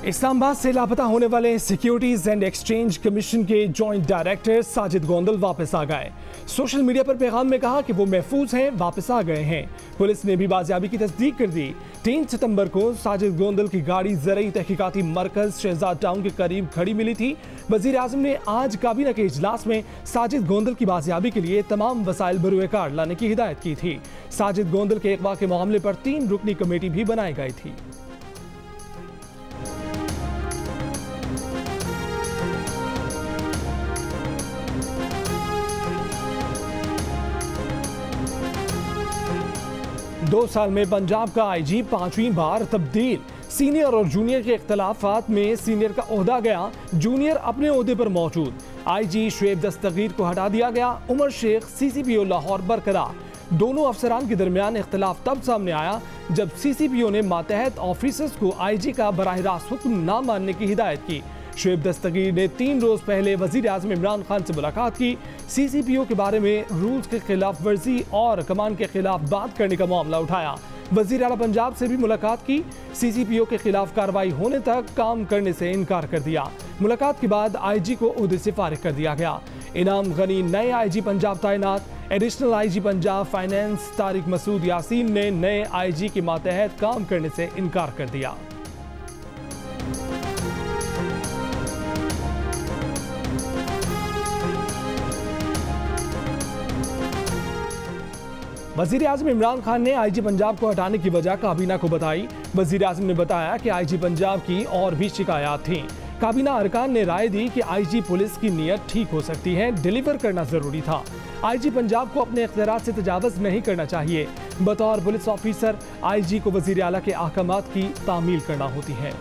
इस्लामाबाद से लापता होने वाले सिक्योरिटीज एंड एक्सचेंज कमीशन के जॉइंट डायरेक्टर साजिद गोंदल वापस आ गए। सोशल मीडिया पर पैगाम में कहा कि वो महफूज हैं, वापस आ गए हैं। पुलिस ने भी बाजियाबी की तस्दीक कर दी। 3 सितंबर को साजिद गोंदल की गाड़ी ज़रई तहकीकाती मरकज शहजाद टाउन के करीब खड़ी मिली थी। वज़ीर आज़म ने आज काबीना के इजलास में साजिद गोंदल की बाजियाबी के लिए तमाम वसाइल बरूए कार लाने की हिदायत की थी। साजिद गोंदल के अगवा के मामले पर 3 रुकनी कमेटी भी बनाई गई थी। दो साल में पंजाब का आईजी 5वीं बार तब्दील। सीनियर और जूनियर के इख्तलाफात में सीनियर का ओहदा गया, जूनियर अपने ओहदे पर मौजूद। आईजी शुएब दस्तगीर को हटा दिया गया, उमर शेख सीसीपीओ लाहौर बरकरार। दोनों अफसरान के दरमियान इख्तलाफ तब सामने आया जब सीसीपीओ ने मातहत ऑफिसर्स को आईजी का बराह रास्त हुक्म न मानने की हिदायत की। शुएब दस्तगीर ने 3 रोज पहले वजीर आज़म इमरान खान से मुलाकात की। सीसीपीओ के बारे में रूल्स के खिलाफ वर्जी और कमान के खिलाफ बात करने का मामला उठाया। वजीर आला पंजाब से भी मुलाकात की। सीसीपीओ के खिलाफ कार्रवाई होने तक काम करने से इनकार कर दिया। मुलाकात के बाद आईजी को ओहदे से फारिग कर दिया गया। इनाम गनी नए आईजी पंजाब तैनात। Additional IG Punjab finance Tariq Masood Yasin ने नए आईजी के मातहत काम करने से इनकार कर दिया। वजीर आज़म इमरान खान ने आईजी पंजाब को हटाने की वजह काबीना को बताई। वजीर आज़म ने बताया कि आईजी पंजाब की और भी शिकायत थीं। काबीना अरकान ने राय दी कि आईजी पुलिस की नीयत ठीक हो सकती है, डिलीवर करना जरूरी था। आईजी पंजाब को अपने इख्तियारात से तजावुज़ नहीं करना चाहिए। बतौर पुलिस ऑफिसर आईजी को वजीर आला के अहकामात की तामील करना होती है।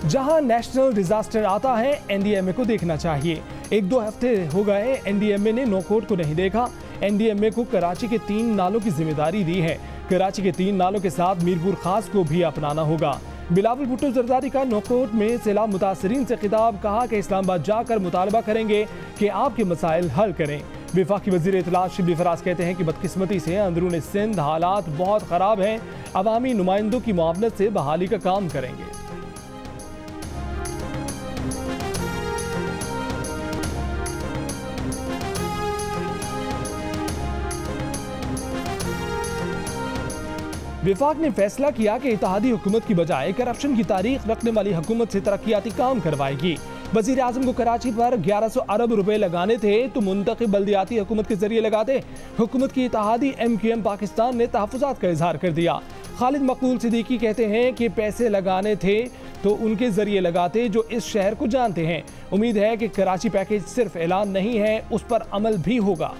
जहां नेशनल डिजास्टर आता है, एनडीएमए को देखना चाहिए। 1-2 हफ्ते हो गए एनडीएमए ने नौकोट को नहीं देखा। एनडीएमए को कराची के 3 नालों की जिम्मेदारी दी है। कराची के 3 नालों के साथ मीरपुर खास को भी अपनाना होगा। बिलावल भुट्टो जरदारी का नौकोट में सैलाब मुतासरीन से खिताब, कहा कि इस्लामाबाद जाकर मुतालबा करेंगे कि आपके मसाइल हल करें। वफाकी वज़ीर इत्तलात शिबली फराज कहते हैं कि बदकिस्मती से अंदरून सिंध हालात बहुत ख़राब हैं। अवामी नुमाइंदों की मुआवनत से बहाली का काम करेंगे। विफाक ने फैसला किया कि इत्तेहादी हुकूमत की बजाय करप्शन की तारीख रखने वाली हुकूमत से तरक्याती काम करवाएगी। वजीर आज़म को कराची पर 1100 अरब रुपए लगाने थे तो मुंतखब बल्दियाती हुकूमत के जरिए लगाते। हुकूमत की इत्तेहादी MQM पाकिस्तान ने तहफ़्फ़ुज़ात का इजहार कर दिया। खालिद मकबूल सिद्दीकी कहते हैं कि पैसे लगाने थे तो उनके जरिए लगाते जो इस शहर को जानते हैं। उम्मीद है कि कराची पैकेज सिर्फ ऐलान नहीं है, उस पर अमल भी होगा।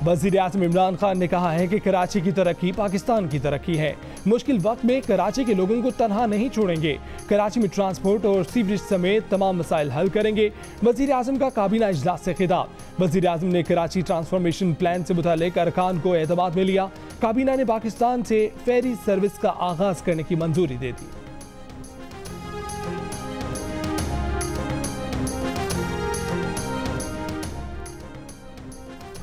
वज़ीर आज़म इमरान खान ने कहा है कि कराची की तरक्की पाकिस्तान की तरक्की है। मुश्किल वक्त में कराची के लोगों को तनहा नहीं छोड़ेंगे। कराची में ट्रांसपोर्ट और सीवरेज समेत तमाम मसाइल हल करेंगे। वज़ीर आज़म का काबीना इजलास से खिताब। वज़ीर आज़म ने कराची ट्रांसफॉर्मेशन प्लान से मुतालिक अरकान को एतमाद में लिया। काबीना ने पाकिस्तान से फेरी सर्विस का आगाज करने की मंजूरी दे दी।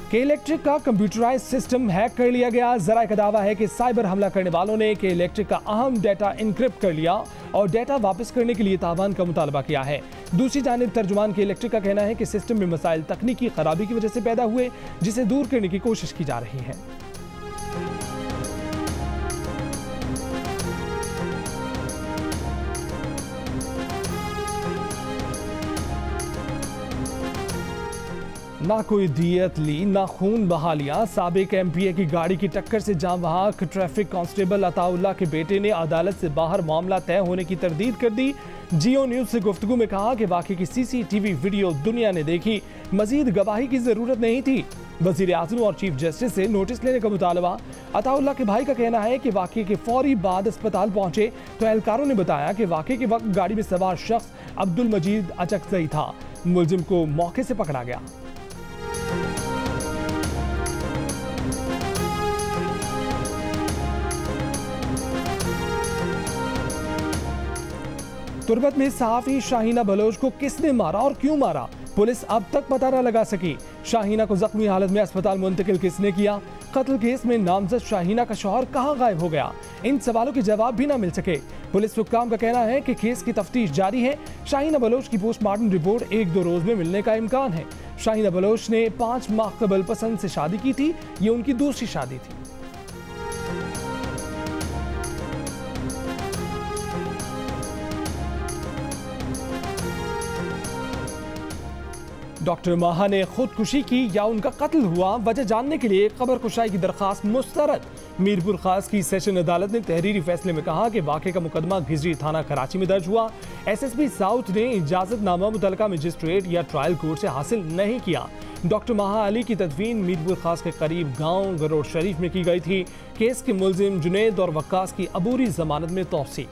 के इलेक्ट्रिक का कंप्यूटराइज सिस्टम हैक कर लिया गया। जराये का दावा है कि साइबर हमला करने वालों ने के इलेक्ट्रिक का अहम डाटा इनक्रिप्ट कर लिया और डाटा वापस करने के लिए तावान का मुतालबा किया है। दूसरी जानिब तर्जुमान के इलेक्ट्रिक का कहना है कि सिस्टम में मसाइल तकनीकी खराबी की वजह से पैदा हुए, जिसे दूर करने की कोशिश की जा रही है। ना कोई दियत ली, ना खून बहा लिया। साबिक MPA की गाड़ी की टक्कर से जहां वहां ट्रैफिक कांस्टेबल अताउल्लाह के बेटे ने अदालत से बाहर मामला तय होने की तरदीद कर दी। जियो न्यूज से गुफ्तगू में कहा कि वाकई की CCTV वीडियो दुनिया ने देखी, मजीद गवाही की जरूरत नहीं थी। वजीर आज़म और चीफ जस्टिस से नोटिस लेने का मुतालबा। अताउल्लाह के भाई का कहना है कि वाकई के फौरी बाद अस्पताल पहुंचे तो एहलकारों ने बताया कि वाकई के वक्त गाड़ी में सवार शख्स अब्दुल मजीद अचकजई था। मुलजिम को मौके से पकड़ा गया। तुर्बत में सहाफी शाहीना बलोच को किसने मारा और क्यों मारा, पुलिस अब तक पता न लगा सकी। शाहीना को जख्मी हालत में अस्पताल मुंतकिल किसने किया, कत्ल केस में नामजद शाहीना का शौहर कहां गायब हो गया, इन सवालों के जवाब भी न मिल सके। पुलिस हुक्काम का कहना है कि केस की तफ्तीश जारी है। शाहीना बलोच की पोस्टमार्टम रिपोर्ट 1-2 रोज में मिलने का इम्कान है। शाहीना बलोच ने 5 माह कबल पसंद से शादी की थी, ये उनकी दूसरी शादी थी। डॉक्टर माहा ने खुदकुशी की या उनका कत्ल हुआ, वजह जानने के लिए कब्र कुशाई की दरखास्त मुस्तरद। मीरपुर खास की सेशन अदालत ने तहरीरी फैसले में कहा कि वाक़े का मुकदमा घिजरी थाना कराची में दर्ज हुआ। SSP साउथ ने इजाजतनामा मुतलका मजिस्ट्रेट या ट्रायल कोर्ट से हासिल नहीं किया। डॉक्टर माहा अली की तदफीन मीरपुर खास के करीब गांव गरोड़ शरीफ में की गई थी। केस के मुलजिम जुनैद और वक्कास की अबूरी जमानत में तौसी।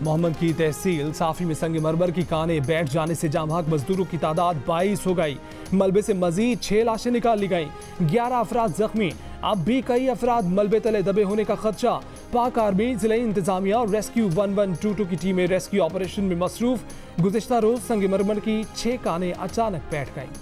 मोहम्मद की तहसील साफी में संग मरमर की काने बैठ जाने से जाम हक मजदूरों की तादाद 22 हो गई। मलबे से मजीद 6 लाशें निकाल ली गईं। 11 अफराद जख्मी। अब भी कई अफराद मलबे तले दबे होने का खदशा। पाक आर्मी, जिला इंतजामिया और रेस्क्यू 1122 की टीमें रेस्क्यू ऑपरेशन में मसरूफ। गुज़िश्ता रोज संग मरमर की 6 काने अचानक बैठ गईं।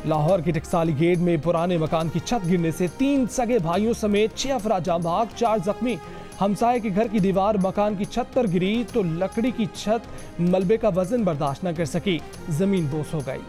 लाहौर के टकसाली गेट में पुराने मकान की छत गिरने से 3 सगे भाइयों समेत 6 अफराद जाम बहक, 4 जख्मी। हमसाये के घर की दीवार मकान की छत पर गिरी तो लकड़ी की छत मलबे का वजन बर्दाश्त न कर सकी, जमीन बोस हो गई।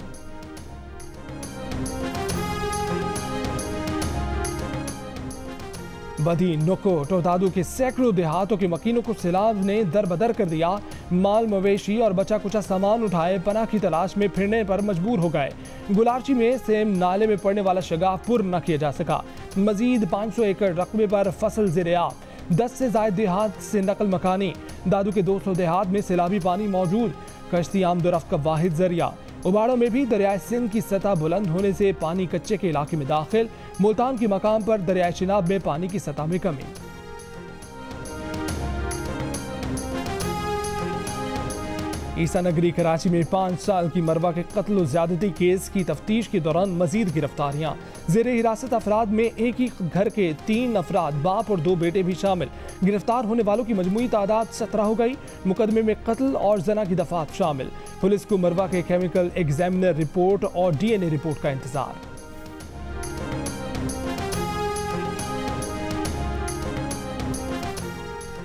बदी नुको टोदादू के सैकड़ों देहातों के मकीनों को सैलाब ने दरबदर कर दिया। माल मवेशी और बचा कुचा सामान उठाए पनाह की तलाश में फिरने पर मजबूर हो गए। गुलारची में सेम नाले में पड़ने वाला शगाफ पुर न किया जा सका। मजीद 500 एकड़ रकबे पर फसल ज़ेर-ए-आब। 10 से ज़ायद देहात से नकल मकानी। दादू के 200 देहात में सैलाबी पानी मौजूद। कश्ती आमदोरफ्त का वाहिद जरिया। उबाड़ों में भी दरियाए सिंध की सतह बुलंद होने से पानी कच्चे के इलाके में दाखिल। मुल्तान के मकाम पर दरियाए चिनाब में पानी की सतह में कमी। ईसा नगरी कराची में 5 साल की मरवा के कत्ल और ज्यादती केस की तफ्तीश के दौरान मजीद गिरफ्तारियां। जेर हिरासत अफराद में एक ही घर के 3 अफराद, बाप और 2 बेटे भी शामिल। गिरफ्तार होने वालों की मजमूई तादाद 17 हो गई। मुकदमे में कत्ल और जना की दफात शामिल। पुलिस को मरवा के केमिकल एग्जामिनर रिपोर्ट और DNA रिपोर्ट का इंतजार।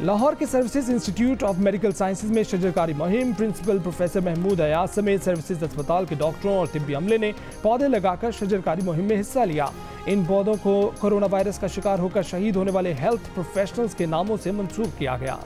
लाहौर के services institute of medical sciences में शजरकारी मुहिम। प्रिंसिपल प्रोफेसर महमूद अयाज समेत सर्विसेज अस्पताल के डॉक्टरों और तिब्बी अमले ने पौधे लगाकर शजरकारी मुहिम में हिस्सा लिया। इन पौधों को कोरोना वायरस का शिकार होकर शहीद होने वाले हेल्थ प्रोफेशनल्स के नामों से मंसूब किया गया।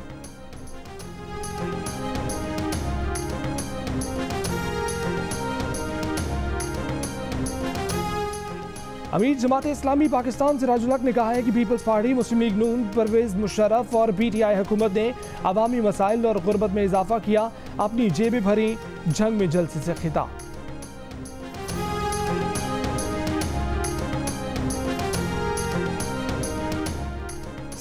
अमीर जमात इस्लामी पाकिस्तान सिराजुल हक ने कहा है कि पीपल्स पार्टी, मुस्लिम लीग नून, परवेज मुशर्रफ और PTI हुकूमत ने अवामी मसाइल और गुर्बत में इजाफा किया, अपनी जेबें भरी, जंग में जलसे से खिताब।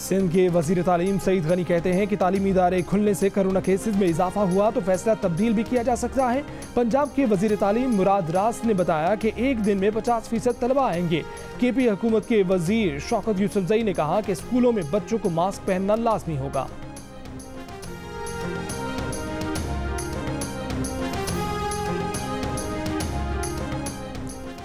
सिंध के वजीर तालीम सईद गनी कहते हैं कि तालीमी इदारे खुलने से कोरोना केसेस में इजाफा हुआ तो फैसला तब्दील भी किया जा सकता है। पंजाब के वजीर तालीम मुराद रास ने बताया कि एक दिन में 50% तलबा आएंगे। KP हुकूमत के वजीर शौकत यूसुफजई ने कहा कि स्कूलों में बच्चों को मास्क पहनना लाजमी होगा।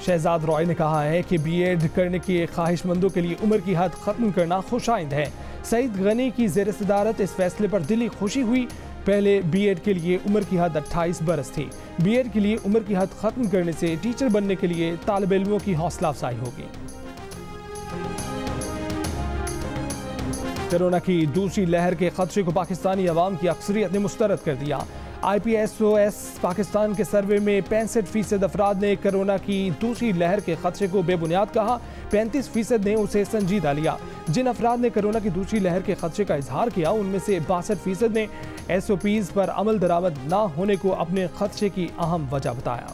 शहजाद रॉय ने कहा है कि BEd करने के ख्वाहिशमंदों के लिए उम्र की हद खत्म करना खुशाइंद है। सईद गनी की ज़ेर सदारत इस फैसले पर दिली खुशी हुई। पहले BEd के लिए उम्र की हद 28 बरस थी। BEd के लिए उम्र की हद खत्म करने से टीचर बनने के लिए तालिब इल्मों की हौसला अफजाई होगी। कोरोना की दूसरी लहर के खदशे को पाकिस्तानी अवाम की अक्सरियत ने मुस्तरद कर दिया। IPSOS पाकिस्तान के सर्वे में 65% अफराद ने कोरोना की दूसरी लहर के खदशे को बेबुनियाद कहा। 35% ने उसे संजीदा लिया। जिन अफराद ने कोरोना की दूसरी लहर के खदशे का इजहार किया उनमें से 62% ने SOPs पर अमल दरामद न होने को अपने खदशे की अहम वजह बताया।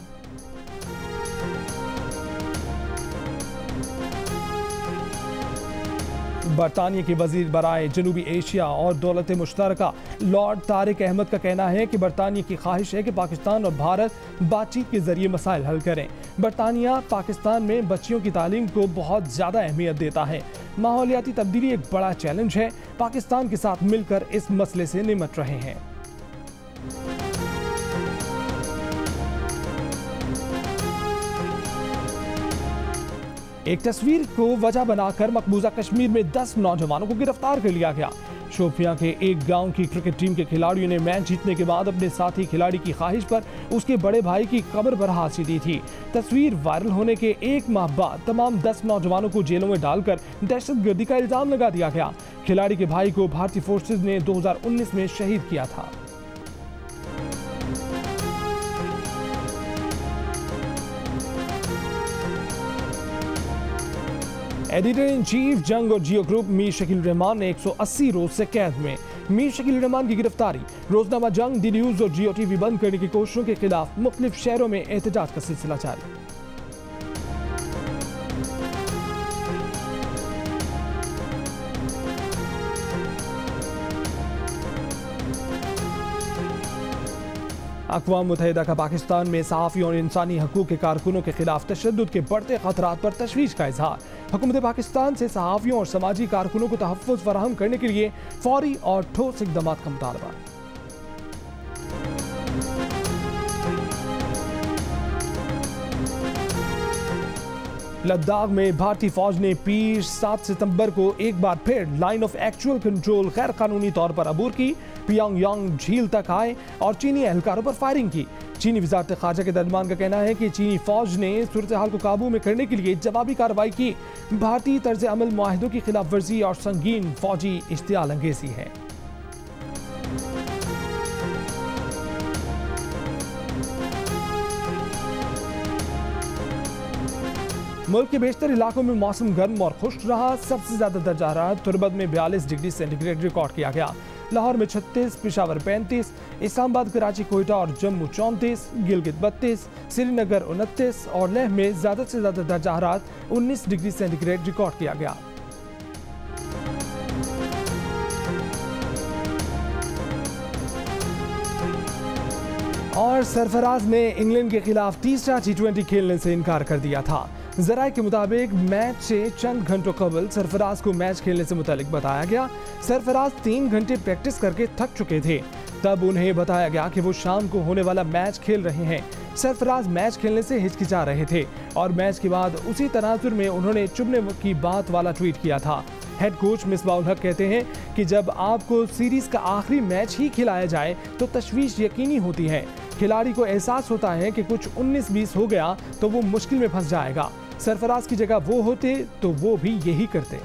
बरतानिया के वजीर बराए जनूबी एशिया और दौलत मुश्तरका लॉर्ड तारिक अहमद का कहना है कि बरतानिया की ख्वाहिश है कि पाकिस्तान और भारत बातचीत के जरिए मसाइल हल करें। बरतानिया पाकिस्तान में बच्चियों की तालीम को बहुत ज़्यादा अहमियत देता है। माहौलियाती तब्दीली एक बड़ा चैलेंज है, पाकिस्तान के साथ मिलकर इस मसले से निपट रहे हैं। एक तस्वीर को वजह बनाकर मकबूजा कश्मीर में 10 नौजवानों को गिरफ्तार कर लिया गया। शोपियां के एक गांव की क्रिकेट टीम के खिलाड़ियों ने मैच जीतने के बाद अपने साथी खिलाड़ी की ख्वाहिश पर उसके बड़े भाई की कब्र पर हाथ दी थी। तस्वीर वायरल होने के एक माह बाद तमाम 10 नौजवानों को जेलों में डालकर दहशतगर्दी का इल्जाम लगा दिया गया। खिलाड़ी के भाई को भारतीय फोर्सेज ने 2019 में शहीद किया था। एडिटर इन चीफ जंग और जियो ग्रुप मीर शकील रहमान ने 180 रोज से कैद में। मीर शकील रहमान की गिरफ्तारी, रोजनामा जंग, डी न्यूज और जियो टीवी बंद करने की कोशिशों के खिलाफ मुख्तलिफ शहरों में एहतजाज का सिलसिला जारी। अक़वाम मुत्तहिदा का पाकिस्तान में सहाफ़ियों और इंसानी हकूक़ के कारकुनों के खिलाफ तशद्दुद के बढ़ते खतरात पर तशवीश का इजहार। हुकूमत पाकिस्तान से सहाफ़ियों और समाजी कारकुनों को तहफ़्फ़ुज़ फराहम करने के लिए फौरी और ठोस इक़दाम का मुतालबा। लद्दाख में भारतीय फौज ने पीर 7 सितंबर को एक बार फिर लाइन ऑफ एक्चुअल कंट्रोल गैर कानूनी तौर पर अबूर की, पियोंगयांग झील तक आए और चीनी एहलकारों पर फायरिंग की। चीनी वज़ारत ख़ारजा के तर्जुमान का कहना है कि चीनी फौज ने सूरत हाल को काबू में करने के लिए जवाबी कार्रवाई की। भारतीय तर्ज अमल मुआहिदों की खिलाफ वर्जी और संगीन फौजी इश्तियाल अंगेज़ी है। मुल्क के बेशतर इलाकों में मौसम गर्म और खुश्क रहा। सबसे ज्यादा दर्जा हरारत तुरबत में 42 डिग्री सेंटीग्रेड रिकॉर्ड किया गया। लाहौर में 36, पेशावर 35, इस्लामाबाद, कराची, कोयटा और जम्मू 34, गिलगित 32, श्रीनगर 29 और लेह में ज्यादा से ज्यादा दर्जा हरारत 19 डिग्री सेंटीग्रेड रिकॉर्ड किया गया। और सरफराज ने इंग्लैंड के खिलाफ तीसरा T20 खेलने से इनकार कर दिया था। ज़राए के मुताबिक मैच से चंद घंटों कबल सरफराज को मैच खेलने से मुतालिक बताया गया। सरफराज 3 घंटे प्रैक्टिस करके थक चुके थे, तब उन्हें बताया गया कि वो शाम को होने वाला मैच खेल रहे हैं। सरफराज मैच खेलने से हिचकिचा रहे थे और मैच के बाद उसी तनाजुर में उन्होंने चुभने की बात वाला ट्वीट किया था। हेड कोच मिसबाउल हक कहते हैं कि जब आपको सीरीज का आखिरी मैच ही खिलाया जाए तो तशवीश यकीनी होती है। खिलाड़ी को एहसास होता है कि कुछ 19-20 हो गया तो वो मुश्किल में फंस जाएगा। सरफराज की जगह वो होते तो वो भी यही करते।